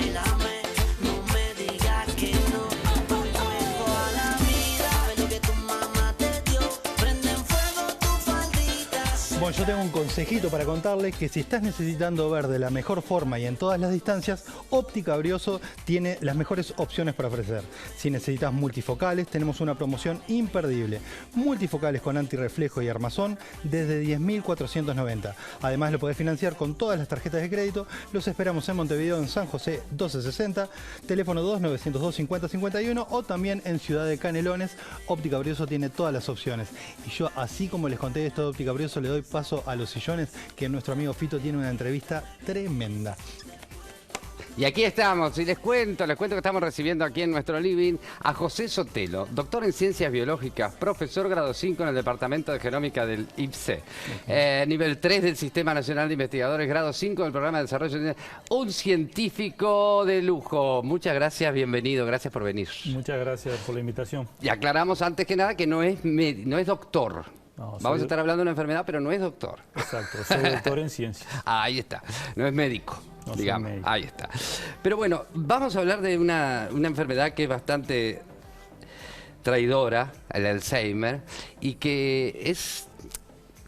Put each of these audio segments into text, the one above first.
Báilame, no me digas que no. Fuego a la vida, ve lo que tu mamá te dio. Prende en fuego tu faldita. Bueno, yo tengo un consejito para contarles que si estás necesitando ver de la mejor forma y en todas las distancias, Óptica Brioso tiene las mejores opciones para ofrecer. Si necesitas multifocales, tenemos una promoción imperdible. Multifocales con antirreflejo y armazón desde 10.490. Además lo podés financiar con todas las tarjetas de crédito. Los esperamos en Montevideo, en San José 1260, teléfono 2902-5051 o también en Ciudad de Canelones. Óptica Brioso tiene todas las opciones. Y yo, así como les conté esto de Óptica Brioso, le doy paso a los sillones, que nuestro amigo Fito tiene una entrevista tremenda. Y aquí estamos, y les cuento que estamos recibiendo aquí en nuestro living a José Sotelo, doctor en Ciencias Biológicas, profesor grado 5 en el Departamento de Genómica del IPSE, nivel 3 del Sistema Nacional de Investigadores, grado 5 del Programa de Desarrollo, un científico de lujo. Muchas gracias, bienvenido, gracias por venir. Muchas gracias por la invitación. Y aclaramos antes que nada que no es doctor. No, Vamos a estar hablando de una enfermedad, pero no es doctor. Exacto, soy doctor en ciencias. Ahí está, no es médico, No soy digamos, médico. ahí está. Pero bueno, vamos a hablar de una enfermedad que es bastante traidora, el Alzheimer, y que es,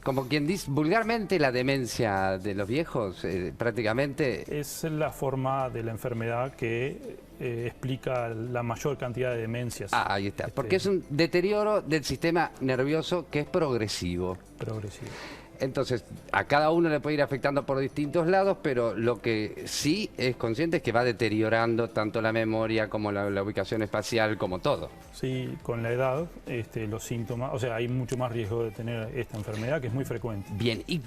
como quien dice, vulgarmente la demencia de los viejos, prácticamente. Es la forma de la enfermedad que explica la mayor cantidad de demencias. Ahí está, porque es un deterioro del sistema nervioso que es progresivo. Progresivo. Entonces, a cada uno le puede ir afectando por distintos lados, pero lo que sí es consciente es que va deteriorando tanto la memoria como la ubicación espacial, como todo. Sí, con la edad, los síntomas, o sea, hay mucho más riesgo de tener esta enfermedad, que es muy frecuente. Bien, y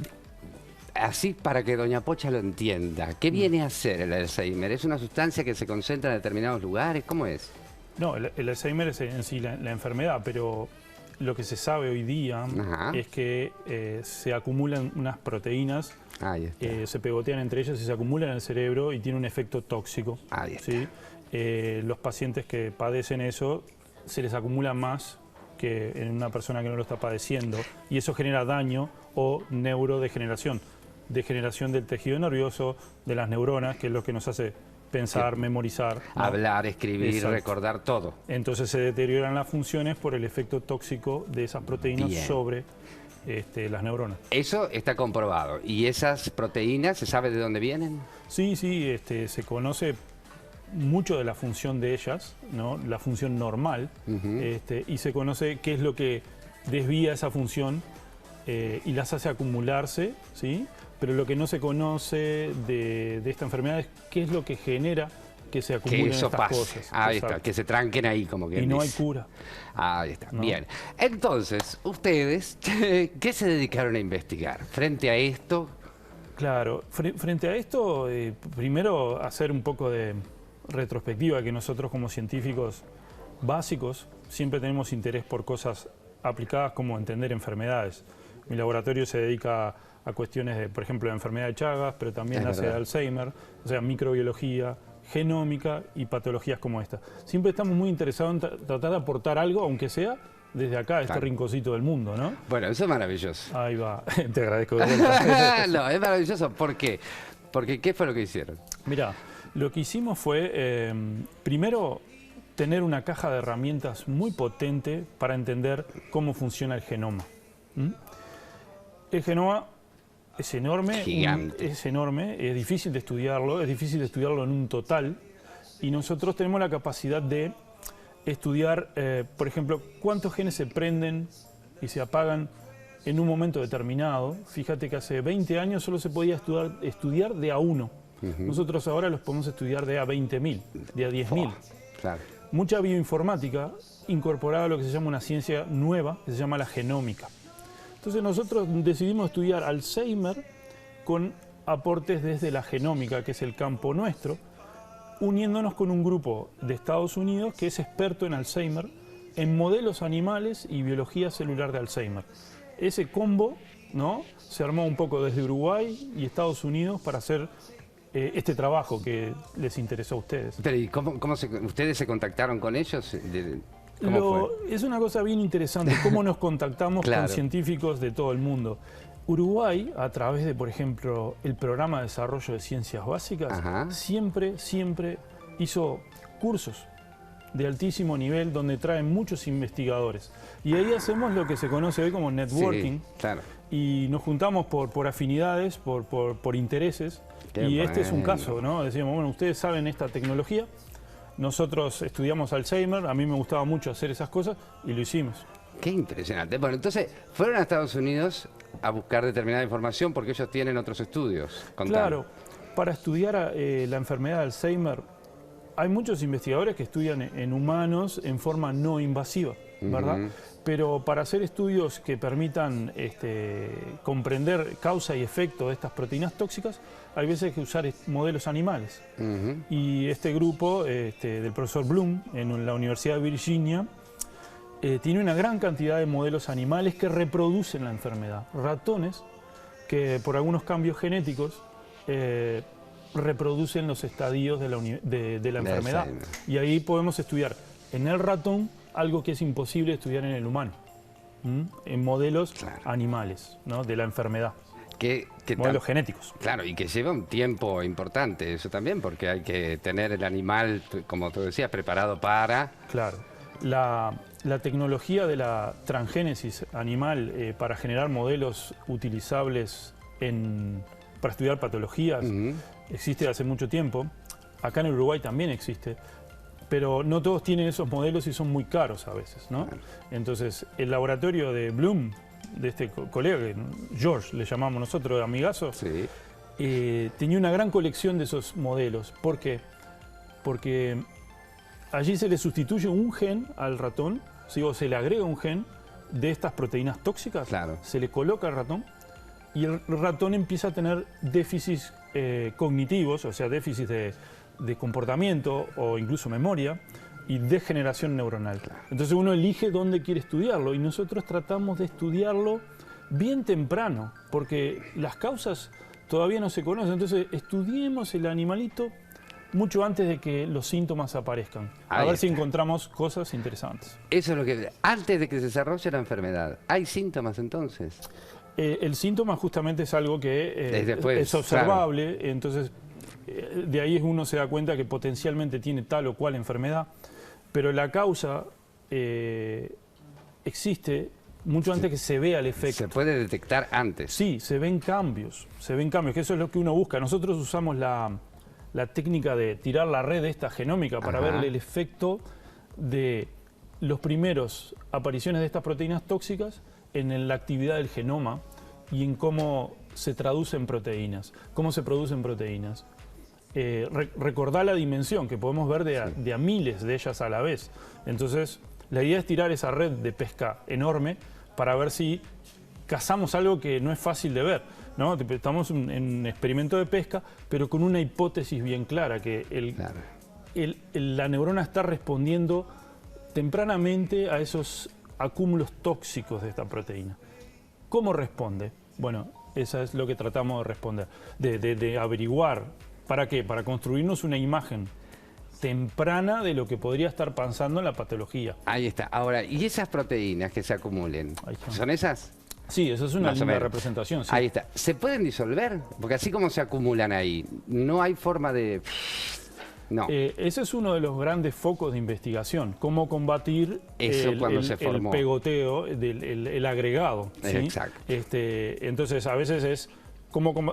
así para que doña Pocha lo entienda, ¿qué viene a ser el Alzheimer? ¿Es una sustancia que se concentra en determinados lugares? ¿Cómo es? No, el Alzheimer es en sí la enfermedad, pero lo que se sabe hoy día es que se acumulan unas proteínas, se pegotean entre ellas y se acumulan en el cerebro y tiene un efecto tóxico. ¿Sí? Los pacientes que padecen eso se les acumula más que en una persona que no lo está padeciendo y eso genera daño o neurodegeneración, degeneración del tejido nervioso, de las neuronas, que es lo que nos hace pensar, memorizar, ¿no? Hablar, escribir, recordar todo. Entonces se deterioran las funciones por el efecto tóxico de esas proteínas sobre las neuronas. Eso está comprobado. ¿Y esas proteínas, se sabe de dónde vienen? Sí, sí, se conoce mucho de la función de ellas, ¿no? La función normal, y se conoce qué es lo que desvía esa función y las hace acumularse, ¿sí? Pero lo que no se conoce de esta enfermedad es qué es lo que genera que se acumulen estas cosas. Ahí está, que se tranquen ahí, como que y no hay cura. Ahí está, ¿no? Bien. Entonces, ustedes, ¿qué se dedicaron a investigar frente a esto? Claro, frente a esto, primero hacer un poco de retrospectiva, que nosotros como científicos básicos siempre tenemos interés por cosas aplicadas como entender enfermedades. Mi laboratorio se dedica a cuestiones de, por ejemplo, la enfermedad de Chagas, pero también hace de Alzheimer, o sea, microbiología, genómica y patologías como esta. Siempre estamos muy interesados en tratar de aportar algo, aunque sea desde acá, este rinconcito del mundo, ¿no? Bueno, eso es maravilloso. Ahí va, te agradezco de vuelta. No, es maravilloso. ¿Por qué? Porque, ¿qué fue lo que hicieron? Mirá, lo que hicimos fue, primero, tener una caja de herramientas muy potente para entender cómo funciona el genoma. El genoma es enorme, gigante. Es enorme, es difícil de estudiarlo en un total, y nosotros tenemos la capacidad de estudiar, por ejemplo, cuántos genes se prenden y se apagan en un momento determinado. Fíjate que hace 20 años solo se podía estudiar de a uno. Nosotros ahora los podemos estudiar de a 20.000, de a 10.000. Claro. Mucha bioinformática incorporada a lo que se llama una ciencia nueva, que se llama la genómica. Entonces nosotros decidimos estudiar Alzheimer con aportes desde la genómica, que es el campo nuestro, uniéndonos con un grupo de Estados Unidos que es experto en Alzheimer, en modelos animales y biología celular de Alzheimer. Ese combo, ¿no?, se armó un poco desde Uruguay y Estados Unidos para hacer este trabajo que les interesó a ustedes. Pero, ¿y ustedes se contactaron con ellos? ¿Cómo fue? Es una cosa bien interesante, cómo nos contactamos con científicos de todo el mundo. Uruguay, a través de, por ejemplo, el Programa de Desarrollo de Ciencias Básicas, siempre hizo cursos de altísimo nivel donde traen muchos investigadores. Y ahí hacemos lo que se conoce hoy como networking. Sí, claro. Y nos juntamos por afinidades, por intereses. Y este es un caso, ¿no? Decíamos, bueno, ustedes saben esta tecnología, nosotros estudiamos Alzheimer, a mí me gustaba mucho hacer esas cosas y lo hicimos. Qué impresionante. Bueno, entonces, fueron a Estados Unidos a buscar determinada información porque ellos tienen otros estudios. Claro, para estudiar la enfermedad de Alzheimer, hay muchos investigadores que estudian en humanos en forma no invasiva, ¿verdad? Pero para hacer estudios que permitan comprender causa y efecto de estas proteínas tóxicas, hay veces que usar modelos animales. Y este grupo del profesor Bloom en la Universidad de Virginia tiene una gran cantidad de modelos animales que reproducen la enfermedad. Ratones que por algunos cambios genéticos reproducen los estadios de la enfermedad. Y ahí podemos estudiar en el ratón algo que es imposible estudiar en el humano, en modelos animales, ¿no? De la enfermedad. Modelos genéticos. Claro, y que lleva un tiempo importante eso también, porque hay que tener el animal, como tú decías, preparado para... Claro. La tecnología de la transgénesis animal para generar modelos utilizables para estudiar patologías existe hace mucho tiempo. Acá en Uruguay también existe. Pero no todos tienen esos modelos y son muy caros a veces, ¿no? Entonces, el laboratorio de Bloom, de este colega, George, le llamamos nosotros, amigazo, tenía una gran colección de esos modelos. ¿Por qué? Porque allí se le sustituye un gen al ratón, o se le agrega un gen de estas proteínas tóxicas, se le coloca al ratón y el ratón empieza a tener déficits cognitivos, o sea, déficits de comportamiento o incluso memoria y degeneración neuronal. Entonces uno elige dónde quiere estudiarlo y nosotros tratamos de estudiarlo bien temprano porque las causas todavía no se conocen. Entonces estudiemos el animalito mucho antes de que los síntomas aparezcan. A ver si encontramos cosas interesantes. Eso es lo que... Antes de que se desarrolle la enfermedad, ¿hay síntomas entonces? El síntoma justamente es algo que es observable, entonces de ahí uno se da cuenta que potencialmente tiene tal o cual enfermedad, pero la causa existe mucho antes que se vea el efecto. ¿Se puede detectar antes? Sí, se ven cambios, que eso es lo que uno busca. Nosotros usamos la técnica de tirar la red esta genómica para ver el efecto de los primeros apariciones de estas proteínas tóxicas en la actividad del genoma y en cómo se traducen proteínas, cómo se producen proteínas. Recordar la dimensión, que podemos ver de a miles de ellas a la vez. Entonces, la idea es tirar esa red de pesca enorme para ver si cazamos algo que no es fácil de ver, ¿no? Estamos en un experimento de pesca, pero con una hipótesis bien clara, que la neurona está respondiendo tempranamente a esos acúmulos tóxicos de esta proteína. ¿Cómo responde? Bueno, eso es lo que tratamos de responder, de averiguar. ¿Para qué? Para construirnos una imagen temprana de lo que podría estar pasando en la patología. Ahí está. Ahora, ¿y esas proteínas que se acumulen? ¿Son esas? Sí, esa es una linda representación. Sí. Ahí está. ¿Se pueden disolver? Porque así como se acumulan ahí, no hay forma de... No. Ese es uno de los grandes focos de investigación, cómo combatir el pegoteo, el agregado. ¿Sí? Exacto. Entonces, a veces es,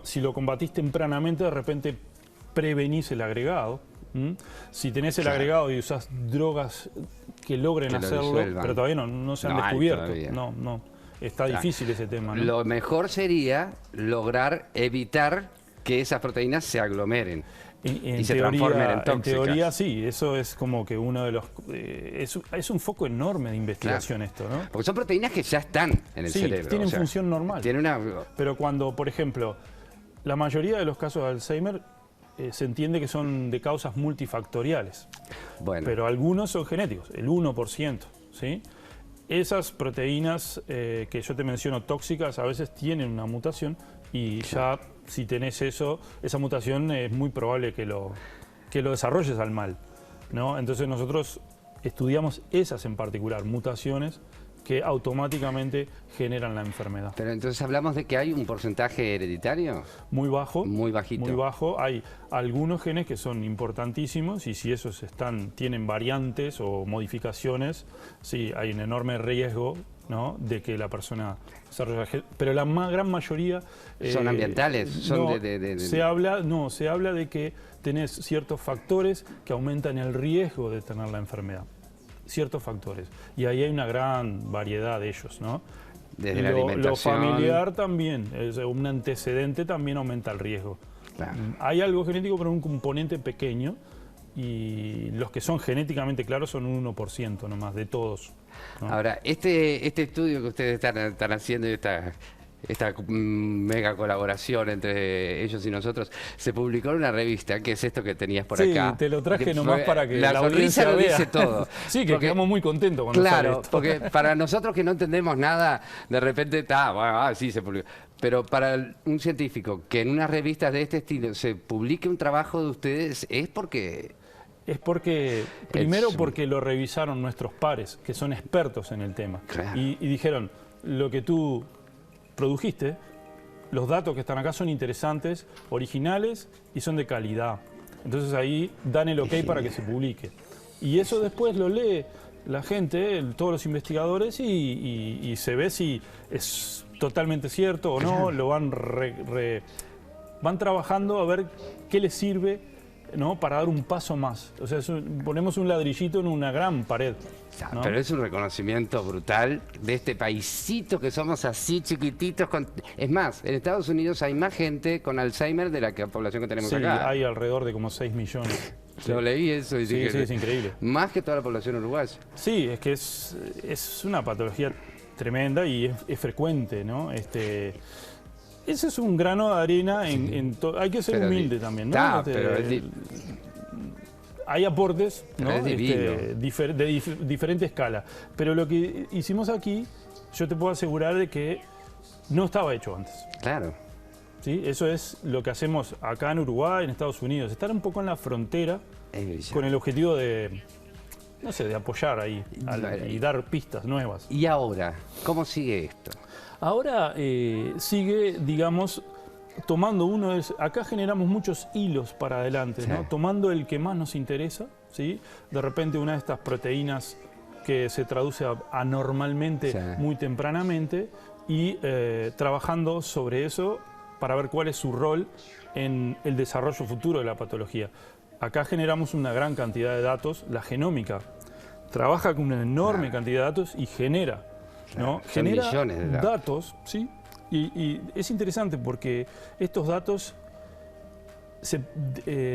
si lo combatís tempranamente, de repente prevenís el agregado. Si tenés el agregado y usás drogas que logren hacerlo, pero todavía no se han descubierto. No. Está difícil ese tema, ¿no? Lo mejor sería lograr evitar que esas proteínas se aglomeren. Y se transformen en tóxicas. En teoría sí, eso es como que uno de los... es un foco enorme de investigación esto, ¿no? Porque son proteínas que ya están en el cerebro. Tienen función normal. Pero cuando, por ejemplo, la mayoría de los casos de Alzheimer se entiende que son de causas multifactoriales. Bueno. Pero algunos son genéticos, el 1%, ¿sí? Esas proteínas que yo te menciono tóxicas a veces tienen una mutación y ya si tenés esa mutación es muy probable que lo desarrolles al mal, ¿no? Entonces nosotros estudiamos esas en particular, mutaciones que automáticamente generan la enfermedad. Pero entonces hablamos de que hay un porcentaje hereditario. Muy bajo. Muy bajito. Muy bajo. Hay algunos genes que son importantísimos y si esos tienen variantes o modificaciones, sí, hay un enorme riesgo, ¿no?, de que la persona desarrolle. Pero la gran mayoría... ¿Son ambientales? Son no, se habla de que tenés ciertos factores que aumentan el riesgo de tener la enfermedad. Ciertos factores. Y ahí hay una gran variedad de ellos, ¿no? Desde la alimentación. Lo familiar también, un antecedente también aumenta el riesgo. Claro. Hay algo genético, pero un componente pequeño, y los que son genéticamente claros son un 1% nomás, de todos, ¿no? Ahora, este estudio que ustedes están haciendo, esta mega colaboración entre ellos y nosotros, se publicó en una revista, que es esto que tenías por acá. Sí, te lo traje nomás para que la audiencia lo vea. Dice todo. Sí, que quedamos muy contentos cuando sale Claro, esto. porque para nosotros que no entendemos nada, de repente sí se publicó. Pero para un científico que en unas revistas de este estilo se publique un trabajo de ustedes, es porque... Es porque, primero porque lo revisaron nuestros pares, que son expertos en el tema. Claro. Y dijeron, lo que tú produjiste, los datos que están acá son interesantes, originales y son de calidad. Entonces ahí dan el ok para que se publique. Y eso después lo lee la gente, todos los investigadores, y se ve si es totalmente cierto o no, lo van trabajando a ver qué les sirve, ¿no?, para dar un paso más. O sea, ponemos un ladrillito en una gran pared, ¿no? Pero es un reconocimiento brutal de este paisito que somos así chiquititos. Es más, en Estados Unidos hay más gente con Alzheimer de la población que tenemos acá. Sí, hay alrededor de como 6 millones. Yo leí eso y dije, sí, es increíble. Más que toda la población uruguaya. Sí, es que es una patología tremenda y es frecuente, ¿no? Ese es un grano de arena en todo. Hay que ser humilde también, ¿no? Hay aportes, ¿no?, de diferente escala. Pero lo que hicimos aquí, yo te puedo asegurar de que no estaba hecho antes. Claro. ¿Sí? Eso es lo que hacemos acá en Uruguay, en Estados Unidos. Estar un poco en la frontera con el objetivo de, no sé, de apoyar ahí y dar pistas nuevas. ¿Y ahora? ¿Cómo sigue esto? Ahora sigue, digamos, tomando acá generamos muchos hilos para adelante, ¿no? Tomando el que más nos interesa, ¿sí? De repente una de estas proteínas que se traduce anormalmente muy tempranamente y trabajando sobre eso para ver cuál es su rol en el desarrollo futuro de la patología. Acá generamos una gran cantidad de datos, la genómica trabaja con una enorme cantidad de datos y genera, ¿no? Genera millones de datos, ¿sí? Y es interesante porque estos datos se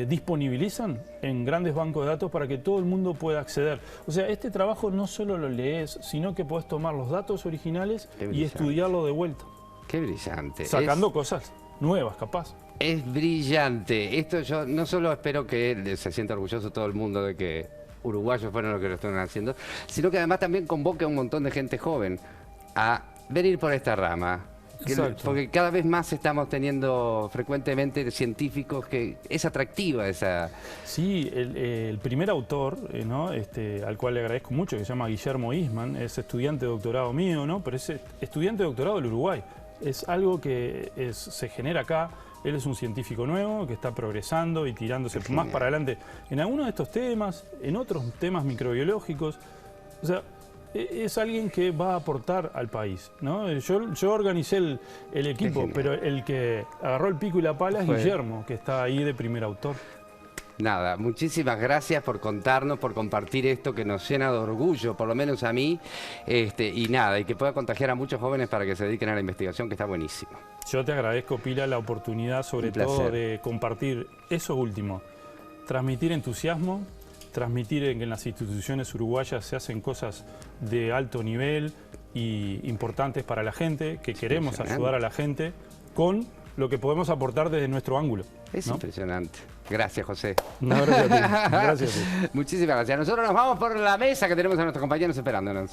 disponibilizan en grandes bancos de datos para que todo el mundo pueda acceder. O sea, este trabajo no solo lo lees, sino que podés tomar los datos originales y estudiarlo de vuelta. Qué brillante. Sacando cosas nuevas, capaz. Es brillante. Esto yo no solo espero que se sienta orgulloso todo el mundo de que uruguayos fueron los que lo están haciendo, sino que además también convoque a un montón de gente joven a venir por esta rama. Porque cada vez más estamos teniendo frecuentemente científicos que es atractiva esa... Sí, el primer autor, ¿no?, al cual le agradezco mucho, que se llama Guillermo Isman, es estudiante de doctorado mío, ¿no?, pero es estudiante de doctorado del Uruguay. Es algo que se genera acá. Él es un científico nuevo que está progresando y tirándose más para adelante en algunos de estos temas, en otros temas microbiológicos. O sea, es alguien que va a aportar al país, ¿no? Yo organicé el equipo, pero el que agarró el pico y la pala es Guillermo, que está ahí de primer autor. Nada, muchísimas gracias por contarnos, por compartir esto que nos llena de orgullo, por lo menos a mí, y nada, y que pueda contagiar a muchos jóvenes para que se dediquen a la investigación, que está buenísimo. Yo te agradezco, Pila, la oportunidad sobre todo de compartir eso último, transmitir entusiasmo, transmitir que en las instituciones uruguayas se hacen cosas de alto nivel y importantes para la gente, que queremos ayudar a la gente con lo que podemos aportar desde nuestro ángulo. Es impresionante. Gracias, José. No, gracias a ti. Gracias a ti. Muchísimas gracias. Nosotros nos vamos por la mesa que tenemos a nuestros compañeros esperándonos.